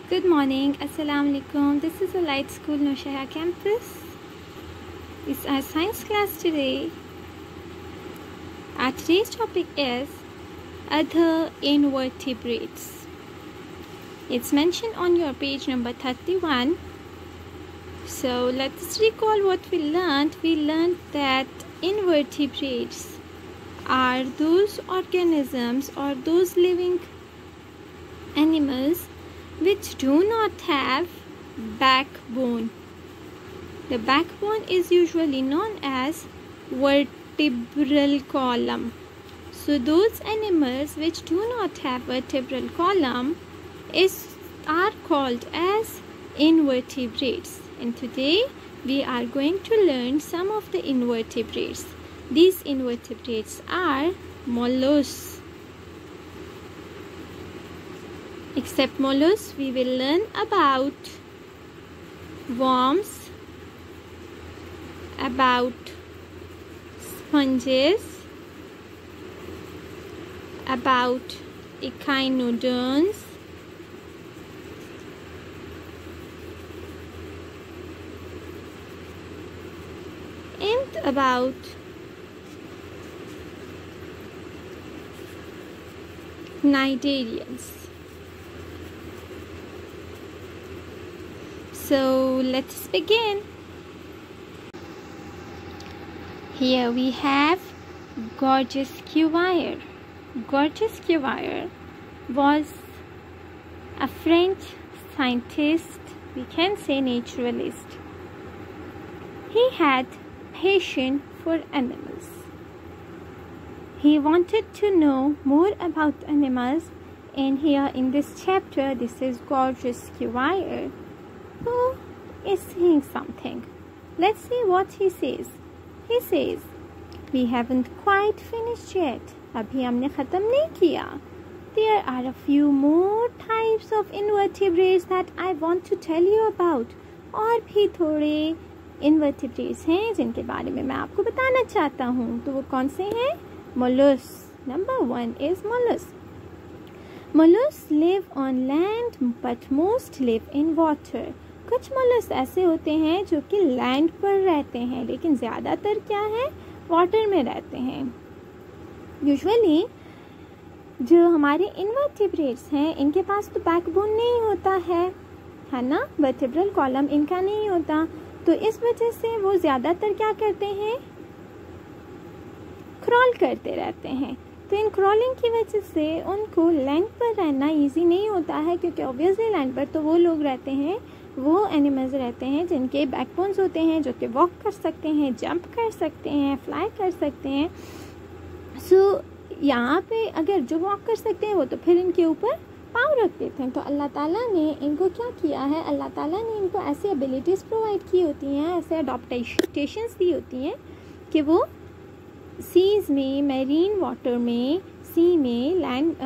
Good morning, Assalamu alaikum. This is the Light School Noshaya campus. It's our science class today. Our today's topic is other invertebrates. It's mentioned on your page number 31. So let's recall what we learned. We learned that invertebrates are those organisms or those living animals which do not have backbone. The backbone is usually known as vertebral column. So those animals which do not have vertebral column are called as invertebrates. And today we are going to learn some of the invertebrates. These invertebrates are mollusks. Except mollusks, we will learn about worms, about sponges, about echinoderms, and about cnidarians. So let's begin. Here we have Gorges Cuvier. Gorges Cuvier was a French scientist, we can say naturalist. He had passion for animals. He wanted to know more about animals, and here in this chapter, this is Gorges Cuvier who is saying something. Let's see what he says. He says, we haven't quite finished yet. अभी हमने ख़त्म नहीं किया. There are a few more types of invertebrates that I want to tell you about. और भी थोड़े invertebrates हैं जिनके बारे में मैं आपको बताना चाहता हूँ. तो वो कौन से हैं? Mollusks. Number 1 is mollusks. Mollusks live on land but most live in water. कुछ मोलस्क ऐसे होते हैं जो कि लैंड पर रहते हैं, लेकिन ज़्यादातर क्या है, वाटर में रहते हैं. यूजुअली जो हमारे इनवर्टिब्रेट्स हैं इनके पास तो बैकबोन नहीं होता है ना, वर्टिब्रल कॉलम इनका नहीं होता. तो इस वजह से वो ज़्यादातर क्या करते हैं, क्रॉल करते रहते हैं. तो इन क्रॉलिंग की वजह से उनको लैंड पर रहना इजी नहीं होता है, क्योंकि ऑब्वियसली लैंड पर तो वो लोग रहते हैं, वो एनिमल्स रहते हैं जिनके बैकबोन्स होते हैं, जो कि वॉक कर सकते हैं, जंप कर सकते हैं, फ्लाई कर सकते हैं. सो यहाँ पे अगर जो वॉक कर सकते हैं वो तो फिर इनके ऊपर पाँव रख देते हैं. तो अल्लाह ताला ने इनको क्या किया है, अल्लाह ताला ने इनको ऐसी एबिलिटीज़ प्रोवाइड की होती हैं, ऐसे अडॉप्टेशंस दी होती हैं कि वो सीज़ में, मैरीन वाटर में, सी में, लैंड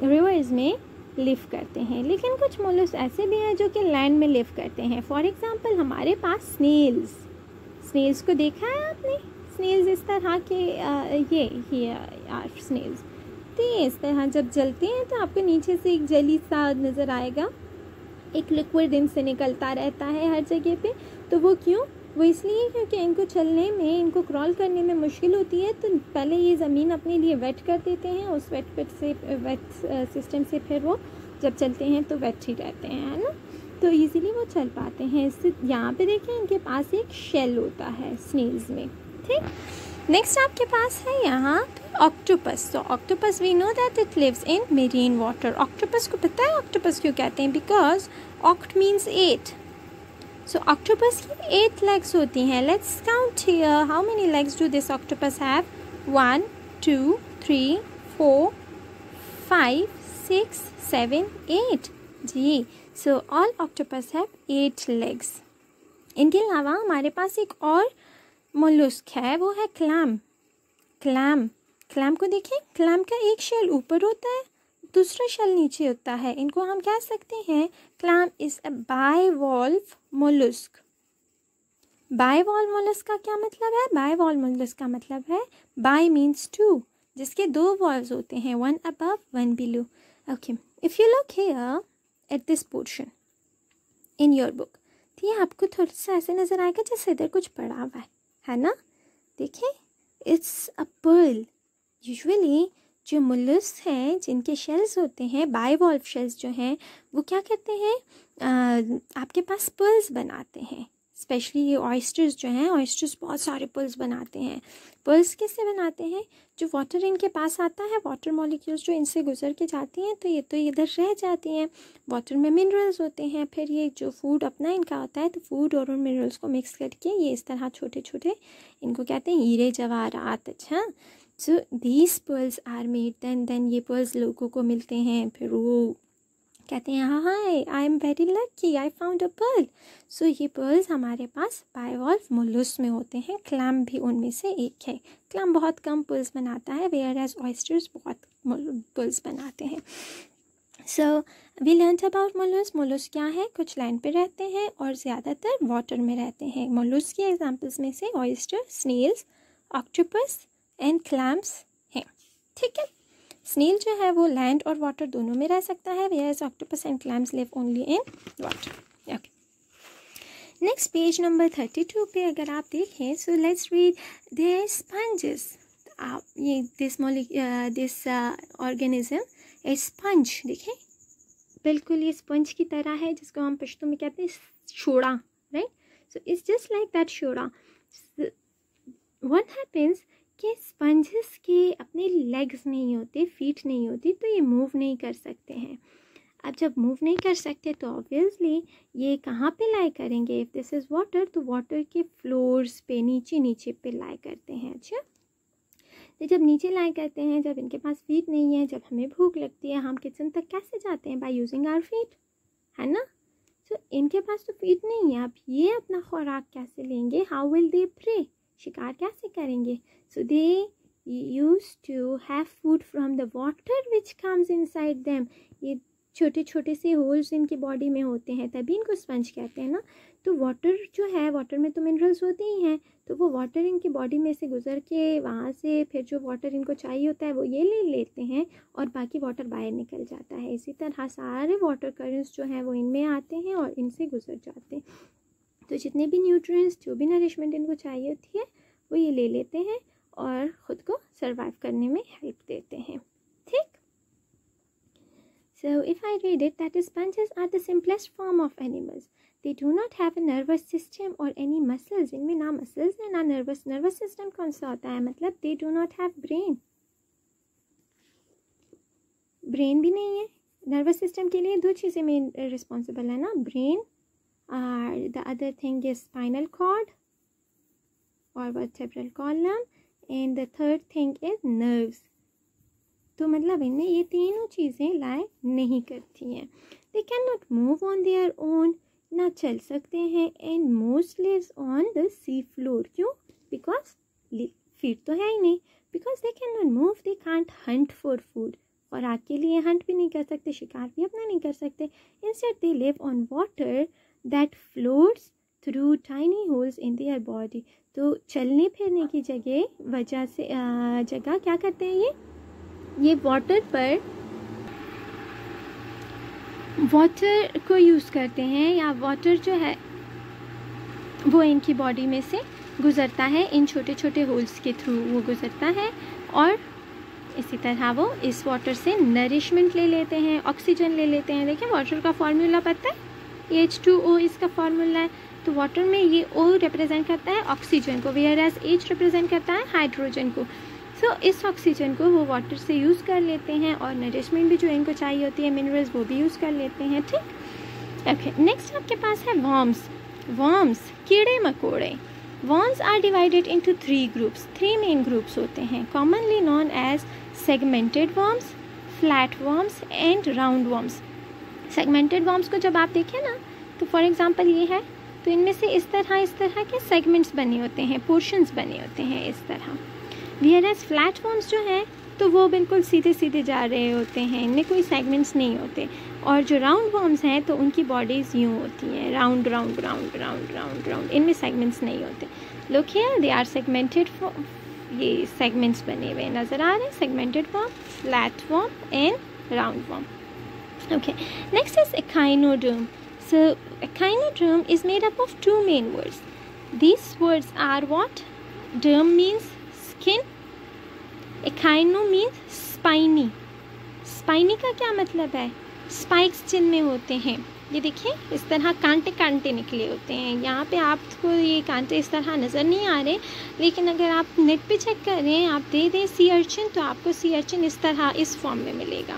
रिवर्स में लिव करते हैं. लेकिन कुछ मोलस्क ऐसे भी हैं जो कि लैंड में लिव करते हैं. फॉर एग्जांपल हमारे पास स्नेल्स को देखा है आपने? स्नेल्स इस तरह के ये स्नेल्स, तो ये इस तरह जब जलते हैं तो आपको नीचे से एक जली सा नज़र आएगा, एक लिक्विड इनसे निकलता रहता है हर जगह पे. तो वो क्यों? वो इसलिए क्योंकि इनको चलने में, इनको क्रॉल करने में मुश्किल होती है. तो पहले ये ज़मीन अपने लिए वेट कर देते हैं, उस वेट सिस्टम से फिर वो जब चलते हैं तो वेट ही रहते हैं, है ना. तो इजीली वो चल पाते हैं. इससे यहाँ पे देखें इनके पास एक शेल होता है स्नेल्स में. ठीक. नेक्स्ट आपके पास है यहाँ ऑक्टोपस. तो octopus we know that it lives in marine water. Octopus को पता है ऑक्टोपस क्यों कहते हैं? Because oct means 8. So octopus की 8 legs होती हैं. Let's count here. How many legs do this octopus have? 1, 2, 3, 4, 5, 6, 7, 8. Ji. So all octopus have 8 legs. इनके अलावा हमारे पास एक और मोलस्क है, वो है क्लैम. क्लैम को देखें. क्लैम का एक शेल ऊपर होता है, दूसरा शेल नीचे होता है. इनको हम कह सकते हैं clam is a bivalve mollusc. Bivalve mollusc का क्या मतलब है? बाइवॉल्व मोलस्क का मतलब है, बाई मीन्स 2, जिसके 2 वॉल्व्स होते हैं, 1 above 1 below. Okay, if you look here at this portion in your book, तो ये आपको थोड़ा सा ऐसे नज़र आएगा जैसे इधर कुछ पड़ा हुआ है ना। देखिए, इट्स अ पर्ल। यूजुअली जो मोलस्क हैं जिनके शेल्स होते हैं, बाइवॉल्व शेल्स जो हैं, वो क्या करते हैं, आपके पास पर्ल्स बनाते हैं। स्पेशली ये ऑयस्टर्स जो हैं, ऑयस्टर्स बहुत सारे पर्ल्स बनाते हैं। पर्ल्स किससे बनाते हैं, जो वाटर इनके पास आता है, वाटर मॉलिक्यूल्स जो इनसे गुजर के जाती हैं, तो ये तो इधर रह जाती हैं। वाटर में मिनरल्स होते हैं, फिर ये जो फूड अपना इनका होता है, तो फूड और उन मिनरल्स को मिक्स करके ये इस तरह छोटे छोटे, इनको कहते हैं हीरे जवाहरात। अच्छा, so these pearls are made, then ये पर्ल्स लोगों को मिलते हैं, फिर वो कहते हैं hi I am very lucky I found a pearl. So ये पर्ल्स हमारे पास बाइवॉल्व मोलस्क में होते हैं। क्लैम भी उनमें से एक है। क्लैम बहुत कम पर्ल्स बनाता है, वेयर एज ऑयस्टर्स बहुत पर्ल्स बनाते हैं। So we learn about mollusc. Mollusc क्या है, कुछ लैंड पे रहते हैं और ज़्यादातर वाटर में रहते हैं। मोलस्क की एग्जाम्पल्स में से oyster, snails, octopus and clams हैं। ठीक है, स्नेल जो है वो लैंड और वाटर दोनों में रह सकता है, whereas octopus and clams live only in water. Okay, next page number 32 पे अगर आप देखें, so let's read there sponges. आप ये दिस ऑर्गेनिज्म ए स्पंज, देखें बिल्कुल ये स्पंज की तरह है, जिसको हम पश्तो में कहते हैं शोड़ा, right. So it's just like that शोड़ा। व्हाट हैपेंस कि स्पंजेस के अपने लेग्स नहीं होते, फीट नहीं होती, तो ये मूव नहीं कर सकते हैं। अब जब मूव नहीं कर सकते तो ऑब्वियसली ये कहाँ पे लाई करेंगे, इफ़ दिस इज़ वाटर, तो वाटर के फ्लोर्स पे, नीचे नीचे पे लाई करते हैं। अच्छा, तो जब नीचे लाई करते हैं, जब इनके पास फीट नहीं है, जब हमें भूख लगती है, हम किचन तक कैसे जाते हैं, बाय यूजिंग आवर फीट, है ना। तो इनके पास तो फीट नहीं है, अब ये अपना खुराक कैसे लेंगे, हाउ विल दे प्रे, शिकार कैसे करेंगे। So they used to have food from the water which comes inside them. ये छोटे छोटे से होल्स इनकी बॉडी में होते हैं, तभी इनको स्पंज कहते हैं ना। तो वाटर जो है, वाटर में तो मिनरल्स होते ही हैं, तो वो वाटर इनकी बॉडी में से गुजर के वहाँ से फिर जो वाटर इनको चाहिए होता है वो ये ले लेते हैं और बाकी वाटर बाहर निकल जाता है। इसी तरह सारे वाटर करंट्स जो हैं वो इनमें आते हैं और इनसे गुजर जाते हैं। तो जितने भी न्यूट्रिएंट्स, जो भी नरिशमेंट इनको चाहिए होती है, वो ये ले लेते हैं और ख़ुद को सर्वाइव करने में हेल्प देते हैं। ठीक, so if I read it, that sponges are the simplest form of animals. They do not have a nervous system और एनी मसल्स। इनमें ना मसल्स है ना नर्वस सिस्टम कौन सा होता है, मतलब दे do not have brain, brain भी नहीं है। नर्वस सिस्टम के लिए दो चीज़ें मेन रिस्पॉन्सिबल है ना, ब्रेन और the other thing is spinal cord और vertebral column and the third thing is nerves. तो मतलब इनमें ये तीनों चीज़ें लाई नहीं करती हैं। They can not move on their own, ना चल सकते हैं, and most lives on the sea floor. क्यों, बिकॉज फीट तो है ही नहीं, because they can not move, they can't hunt for food, और आग के लिए हंट भी नहीं कर सकते, शिकार भी अपना नहीं कर सकते। Instead they live on water that floats through tiny holes in their body. तो चलने फिरने की वजह से जगह क्या करते हैं, ये वाटर पर वाटर को यूज़ करते हैं, या वाटर जो है वो इनकी बॉडी में से गुज़रता है, इन छोटे छोटे होल्स के थ्रू वो गुज़रता है, और इसी तरह वो इस वाटर से नरिशमेंट ले लेते हैं, ऑक्सीजन ले लेते हैं। देखिए वाटर का फार्मूला पता है, H2O इसका फार्मूला है। तो वाटर में ये O रिप्रेजेंट करता है ऑक्सीजन को, वेयर एज H रिप्रेजेंट करता है हाइड्रोजन को। सो इस ऑक्सीजन को वो वाटर से यूज़ कर लेते हैं, और नरिशमेंट भी जो इनको चाहिए होती है, मिनरल्स, वो भी यूज़ कर लेते हैं। ठीक, ओके। नेक्स्ट आपके पास है वर्म्स। वर्म्स, कीड़े मकोड़े। Worms are divided into 3 groups. 3 main groups होते हैं, commonly known as segmented worms, flat worms and round worms. Segmented worms को जब आप देखें ना, तो फॉर एग्जांपल ये है, तो इनमें से इस तरह के सेगमेंट्स बने होते हैं, पोर्शंस बने होते हैं इस तरह। व्हेयरएज फ्लैट वर्म्स जो हैं, तो वो बिल्कुल सीधे सीधे जा रहे होते हैं, इनमें कोई सेगमेंट्स नहीं होते। और जो राउंड वर्म्स हैं, तो उनकी बॉडीज़ यूँ होती हैं, round round round round round round, इनमें सेगमेंट्स नहीं होते। Look here, they are segmented, ये सेगमेंट्स बने हुए नज़र आ रहे हैं, segmented worm, flat worm and round worm. Okay, next is echinoderm. So echinoderm is made up of two main words. These words are what? Derm means skin, echino means spiny. Spiny का क्या मतलब है? Spikes जिनमें होते हैं, ये देखिए इस तरह कांटे कांटे निकले होते हैं। यहाँ पे आपको ये कांटे इस तरह नज़र नहीं आ रहे, लेकिन अगर आप नेट पे चेक करें, आप दे दें सी अर्चिन, तो आपको सी अर्चिन इस तरह इस फॉर्म में मिलेगा।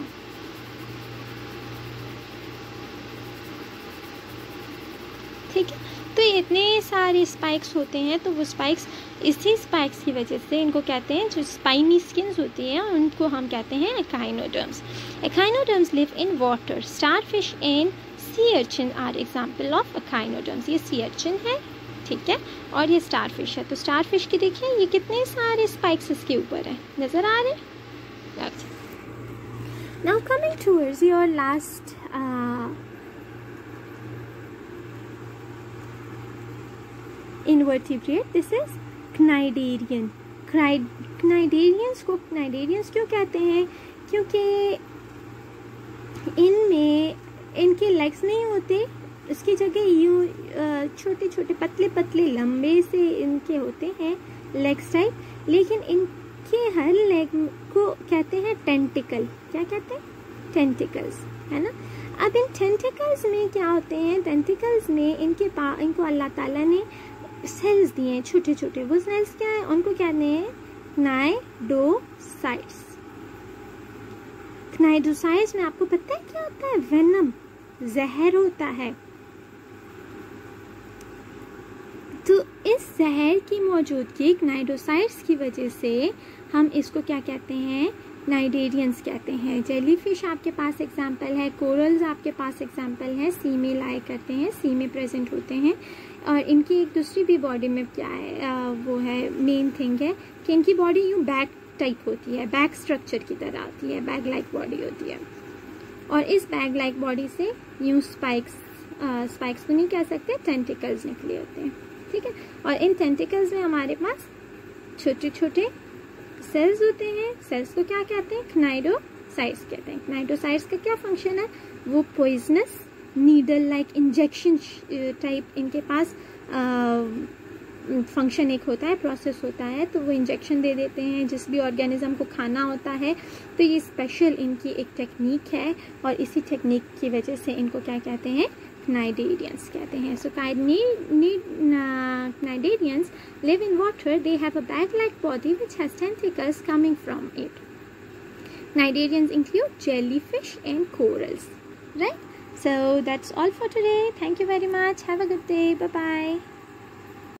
ठीक है, तो इतने सारे स्पाइक्स होते हैं, तो वो स्पाइक्स, इसी स्पाइक्स की वजह से इनको कहते हैं, जो स्पाइनी स्किन्स होती हैं उनको हम कहते हैं echinoderms. Echinoderms live in water. Starfish and sea urchin are example of echinoderms. ये सी अर्चिन है, ठीक है, और ये स्टारफिश है। तो स्टारफिश की देखिए ये कितने सारे स्पाइक्स इसके ऊपर हैं, नज़र आ रहे हैं। Now coming towards your last invertebrate, this is cnidarian. Cnidarians को cnidarians क्यों कहते हैं? क्योंकि इनमें इनके लेग्स नहीं होते, इसकी जगह यूँ छोटे छोटे पतले पतले लंबे से इनके होते हैं लेग्स टाइप, लेकिन इनके हर लेग को कहते हैं टेंटिकल। क्या कहते हैं? टेंटिकल्स, है ना। अब इन टेंटिकल्स में क्या होते हैं? टेंटिकल्स में इनको अल्लाह ताला ने सेल्स दिए हैं छोटे छोटे। वो सेल्स क्या है? उनको कहते हैं क्नाइडोसाइट्स। क्नाइडोसाइट्स में आपको पता है क्या होता है? वेनम, जहर होता है। तो इस जहर की मौजूदगी क्नाइडोसाइट्स की वजह से हम इसको क्या कहते हैं? क्नाइडेरियंस कहते हैं। जेलीफिश आपके पास एग्जाम्पल है, कोरल्स आपके पास एग्जाम्पल है, सी में लाई करते हैं, सी में प्रेजेंट होते हैं। और इनकी एक दूसरी भी बॉडी में क्या है, वो है मेन थिंग है कि इनकी बॉडी यूँ बैग टाइप होती है, बैग स्ट्रक्चर की तरह आती है, बैग लाइक बॉडी होती है। और इस बैग लाइक बॉडी से यूँ स्पाइक्स तो नहीं कह सकते, टेंटिकल्स निकले होते हैं, ठीक है। और इन टेंटिकल्स में हमारे पास छोटे छोटे सेल्स होते हैं। सेल्स को क्या कहते हैं? क्नाइडोसाइट्स कहते हैं। क्नाइडोसाइट्स का क्या फंक्शन है? वो poisonous needle like injection type इनके पास फंक्शन एक होता है, प्रोसेस होता है। तो वो इंजेक्शन दे देते हैं जिस भी ऑर्गेनिज्म को खाना होता है। तो ये स्पेशल इनकी एक टेक्निक है, और इसी टेक्निक की वजह से इनको क्या कहते हैं? क्नाइडेरियंस कहते हैं। सो cnidarians live in water. They have a bag-like body which has tentacles coming from it. Cnidarians include jellyfish and corals, right? So that's all for today. Thank you very much. Have a good day. Bye bye.